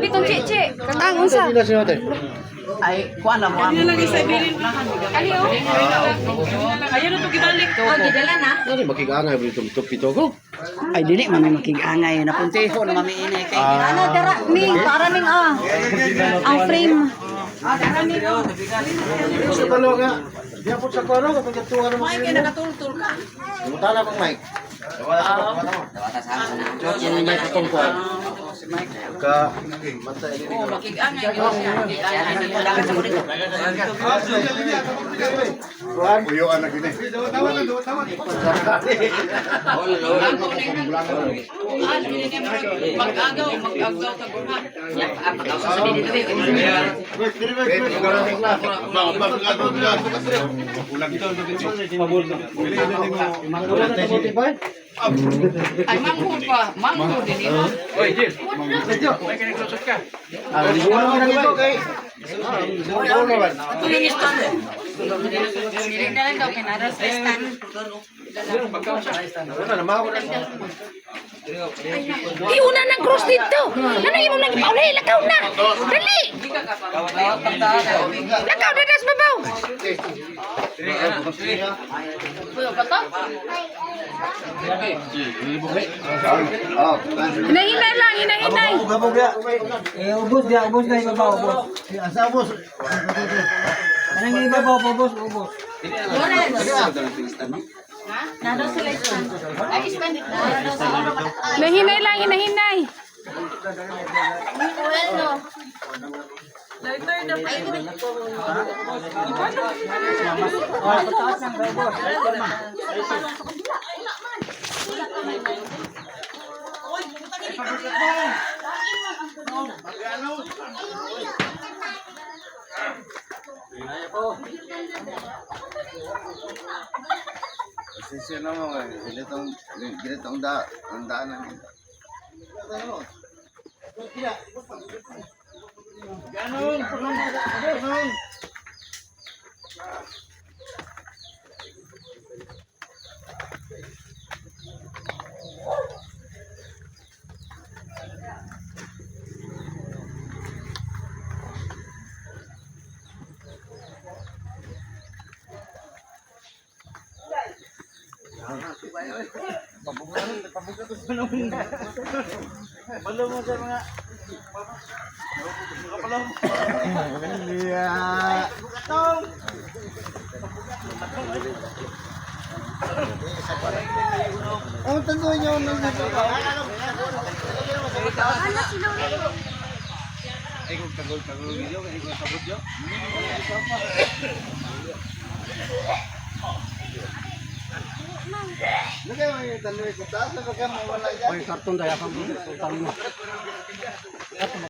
Bitong chichi. Ang unsa? Ay, kuan na mo. Ano lang isa bilin. Aliyo? Ayun na to gibalik. Oh, gidala na. Ano makikangay ba itong pito ko? Ay, dili mami makig-angay. Napuntiho na mami inay kay. Ano dara ning para ning ang frame. Sa talo nga. Di ako sa kuwaro kapag katuwa naman. Ay, kaya nakatultul ka. Mutala kong mic. Wala sa kuwaro. Yan ang may katong kuwan. Ka mata ini. Oh, makig-angay ko siya. Kuwan puyo anak ini. Mag-agaw ka guna. Ay, mangko pa. Mangko din imo. Oy, Jil. May kinikrosot ka. Ah, di ko na ito kay. Ito yung stand. Dili na lang daw kinaras stand. Wala na mako na. Iuna ng cross dito. Ano imo nang ipauli? Lakaw na. Dali. Lakaw na das babaw. Puyo pa to? Hinahinay lang, hinahinay. Ubos dia, ubos na ibabaw, ubos. Asa bos? Anong ibabaw, ubos, ubos. Nado sila stand. Ay, stand. Hinahinay lang, hinahinay. Bueno. Sisi naman ganitong daan namin. Ganon. Balo mo sa mga ang tanong niyo nung ay kung tagol niyo kay kung sabot yo Lagay mo yung tanong ko taas na pagka mawala yan. May karton daya kang